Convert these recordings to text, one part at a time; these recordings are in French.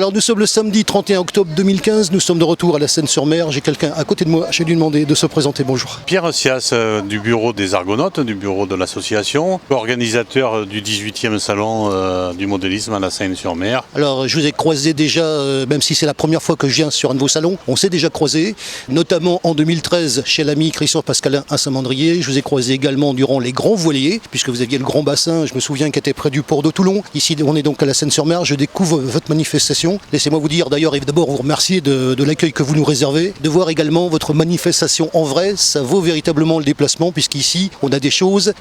Alors nous sommes le samedi 31 octobre 2015, nous sommes de retour à la Seine-sur-Mer. J'ai quelqu'un à côté de moi, je vais lui demander de se présenter. Bonjour. Pierre Sias du bureau des Argonautes, du bureau de l'association, organisateur du 18e salon du modélisme à la Seine-sur-Mer. Alors je vous ai croisé déjà, même si c'est la première fois que je viens sur un de vos salons, on s'est déjà croisé, notamment en 2013 chez l'ami Christian Pascalin à Saint-Mandrier. Je vous ai croisé également durant les grands voiliers, puisque vous aviez le grand bassin, je me souviens, qui était près du port de Toulon. Ici on est donc à la Seine-sur-Mer, je découvre votre manifestation. Laissez-moi vous dire d'ailleurs et d'abord vous remercier de l'accueil que vous nous réservez, de voir également votre manifestation en vrai, ça vaut véritablement le déplacement, puisqu'ici on a des choses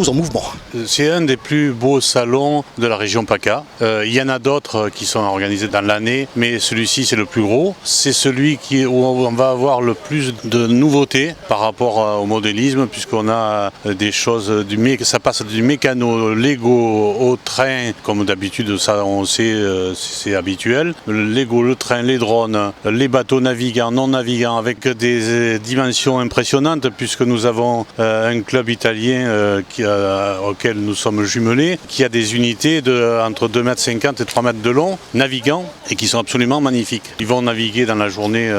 en mouvement. C'est un des plus beaux salons de la région PACA. Il y en a d'autres qui sont organisés dans l'année, mais celui-ci c'est le plus gros. C'est celui où on va avoir le plus de nouveautés par rapport au modélisme, puisqu'on a des choses, ça passe du mécano, Lego au train, comme d'habitude, ça on sait, c'est habituel. Le Lego, le train, les drones, les bateaux navigants, non navigants, avec des dimensions impressionnantes, puisque nous avons un club italien auquel nous sommes jumelés, qui a des unités entre 2,50 m et 3 mètres de long, navigants, et qui sont absolument magnifiques. Ils vont naviguer dans la journée,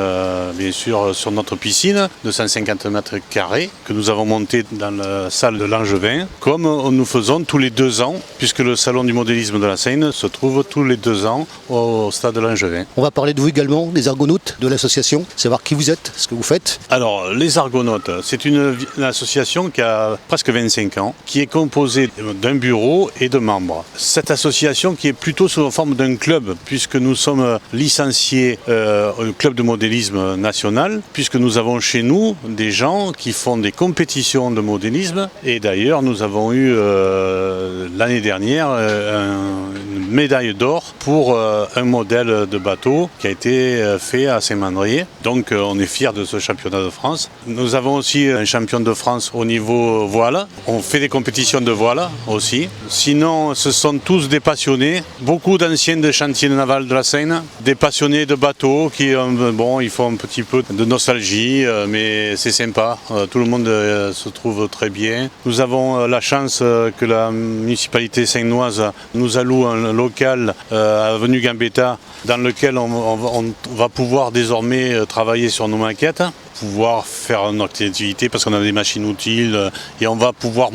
bien sûr, sur notre piscine de 150 mètres carrés, que nous avons montée dans la salle de Langevin, comme nous faisons tous les 2 ans, puisque le salon du modélisme de la Seine se trouve tous les 2 ans au stade de Langevin. On va parler de vous également, des Argonautes, de l'association, savoir qui vous êtes, ce que vous faites. Alors, les Argonautes, c'est une association qui a presque 25 ans, qui est composée d'un bureau et de membres. Cette association qui est plutôt sous la forme d'un club, puisque nous sommes licenciés au club de modélisme national, puisque nous avons chez nous des gens qui font des compétitions de modélisme, et d'ailleurs nous avons eu l'année dernière une médaille d'or pour un modèle de bateau qui a été fait à Saint-Mandrier. Donc on est fiers de ce championnat de France. Nous avons aussi un champion de France au niveau voile. On fait des compétitions de voile aussi. Sinon, ce sont tous des passionnés. Beaucoup d'anciens de chantiers navals de la Seine, des passionnés de bateaux qui, ils font un petit peu de nostalgie, mais c'est sympa. Tout le monde se trouve très bien. Nous avons la chance que la municipalité seinoise nous alloue un local à Avenue Gambetta dans lequel on va pouvoir désormais travailler sur nos maquettes, pouvoir faire notre activité parce qu'on a des machines utiles et on va pouvoir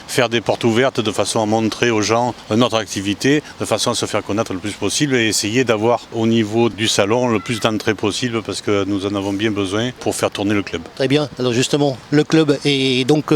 faire des portes ouvertes de façon à montrer aux gens notre activité, de façon à se faire connaître le plus possible et essayer d'avoir au niveau du salon le plus d'entrées possible parce que nous en avons bien besoin pour faire tourner le club. Très bien, alors justement, le club et donc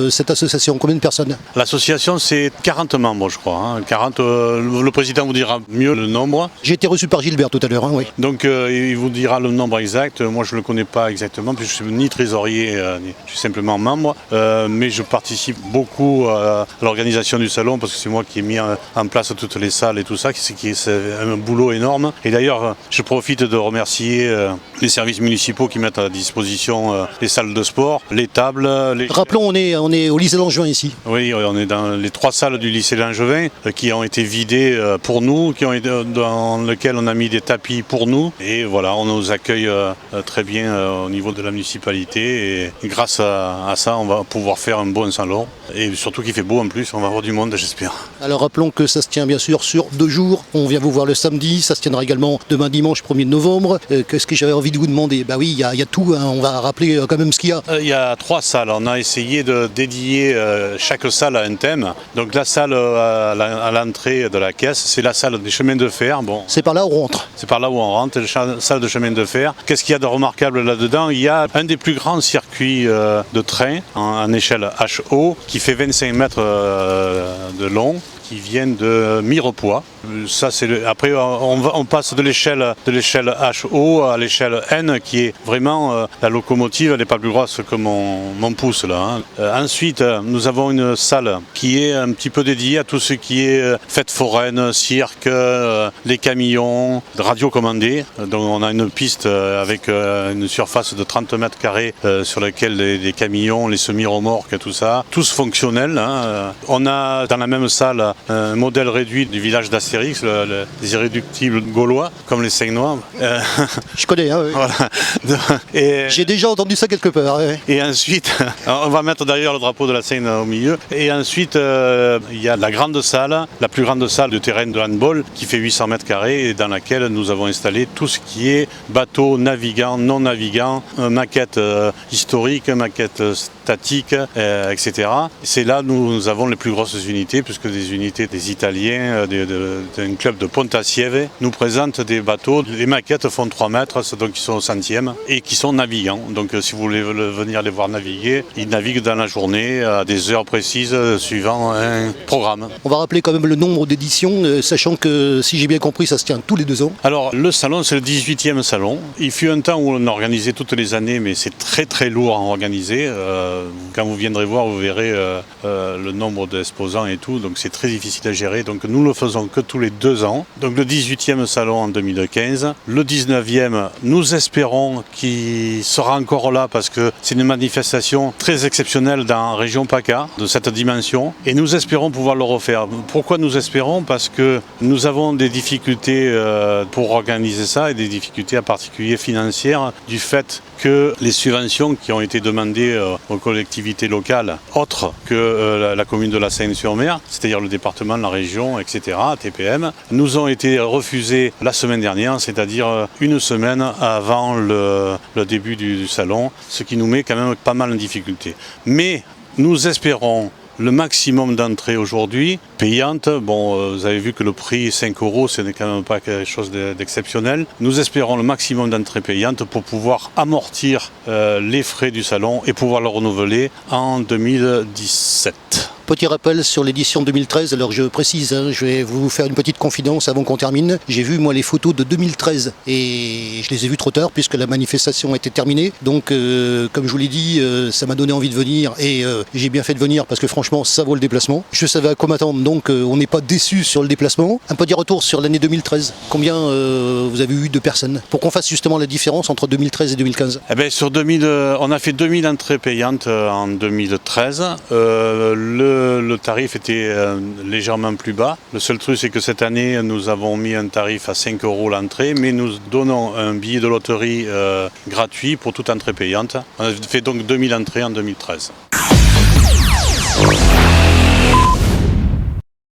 cette association, combien de personnes? L'association c'est 40 membres je crois, 40, le président vous dira mieux le nombre. J'ai été reçu par Gilbert tout à l'heure, oui. Donc il vous dira le nombre exact, moi je ne le connais pas exactement. Puis je ne suis ni trésorier, je suis simplement membre, mais je participe beaucoup à l'organisation du salon parce que c'est moi qui ai mis en place toutes les salles et tout ça, c'est un boulot énorme. Et d'ailleurs, je profite de remercier les services municipaux qui mettent à disposition les salles de sport, les tables. Rappelons, on est au lycée Langevin ici. Oui, on est dans les 3 salles du lycée Langevin qui ont été vidées pour nous, dans lesquelles on a mis des tapis pour nous. Et voilà, on nous accueille très bien au niveau de la municipalité et grâce à ça on va pouvoir faire un bon salon et surtout qu'il fait beau en plus, on va avoir du monde j'espère. Alors rappelons que ça se tient bien sûr sur 2 jours, on vient vous voir le samedi, ça se tiendra également demain dimanche 1er novembre. Qu'est-ce que j'avais envie de vous demander? Bah oui, il y a tout, hein. On va rappeler quand même ce qu'il y a. Il y a 3 salles, on a essayé de dédier chaque salle à un thème. Donc la salle à l'entrée de la caisse, c'est la salle des chemins de fer. Bon, c'est par là où on rentre. C'est par là où on rentre, la salle de chemin de fer. Qu'est-ce qu'il y a de remarquable là-dedans? Il y a un des plus grands circuits de train en échelle HO qui fait 25 mètres de long, qui viennent de Mirepoix. Ça, après, on passe de l'échelle HO à l'échelle N, qui est vraiment la locomotive, elle n'est pas plus grosse que mon pouce là. Ensuite, nous avons une salle qui est un petit peu dédiée à tout ce qui est fête foraine, cirque, les camions, radio commandée. Donc on a une piste avec une surface de 30 mètres carrés sur laquelle les camions, les semi-remorques, tout ça, tous fonctionnels. On a dans la même salle un modèle réduit du village d'Astérix, les irréductibles gaulois, comme les Seignois. Je connais, hein, oui. Voilà. J'ai déjà entendu ça quelque part. Ouais. Et ensuite, on va mettre d'ailleurs le drapeau de la Seine au milieu. Et ensuite, il y a la grande salle, la plus grande salle de terrain de handball, qui fait 800 mètres carrés et dans laquelle nous avons installé tout ce qui est bateau, navigant, non navigant, maquette historique, maquette statique, etc. C'est là où nous avons les plus grosses unités, puisque des unités des Italiens, d'un club de Pontassieve, nous présentent des bateaux. Les maquettes font 3 mètres, donc ils sont au centième, et qui sont navigants. Donc si vous voulez venir les voir naviguer, ils naviguent dans la journée à des heures précises suivant un programme. On va rappeler quand même le nombre d'éditions, sachant que, si j'ai bien compris, ça se tient tous les 2 ans. Alors, le salon, c'est le 18e salon. Il fut un temps où on organisait toutes les années, mais c'est très très lourd à organiser. Quand vous viendrez voir, vous verrez le nombre d'exposants et tout, donc c'est très difficile à gérer. Donc nous ne le faisons que tous les 2 ans. Donc le 18e salon en 2015. Le 19e, nous espérons qu'il sera encore là parce que c'est une manifestation très exceptionnelle dans la région PACA, de cette dimension. Et nous espérons pouvoir le refaire. Pourquoi nous espérons? Parce que nous avons des difficultés pour organiser ça et des difficultés en particulier financières du fait que les subventions qui ont été demandées aux collectivités locales, autres que la commune de la Seine-sur-Mer, c'est-à-dire le département, la région, etc., TPM, nous ont été refusées la semaine dernière, c'est-à-dire une semaine avant le début du salon, ce qui nous met quand même pas mal en difficulté. Mais nous espérons le maximum d'entrées aujourd'hui, payantes. Bon, vous avez vu que le prix 5 €, ce n'est quand même pas quelque chose d'exceptionnel. Nous espérons le maximum d'entrées payantes pour pouvoir amortir les frais du salon et pouvoir le renouveler en 2017. Petit rappel sur l'édition 2013, alors je précise, hein, je vais vous faire une petite confidence avant qu'on termine. J'ai vu moi les photos de 2013 et je les ai vues trop tard puisque la manifestation était terminée. Donc comme je vous l'ai dit, ça m'a donné envie de venir et j'ai bien fait de venir parce que franchement ça vaut le déplacement. Je savais à quoi m'attendre, donc on n'est pas déçu sur le déplacement. Un petit retour sur l'année 2013. Combien vous avez eu de personnes pour qu'on fasse justement la différence entre 2013 et 2015? Eh bien, sur 2000, on a fait 2000 entrées payantes en 2013. Le tarif était légèrement plus bas. Le seul truc, c'est que cette année, nous avons mis un tarif à 5 € l'entrée, mais nous donnons un billet de loterie gratuit pour toute entrée payante. On a fait donc 2000 entrées en 2013.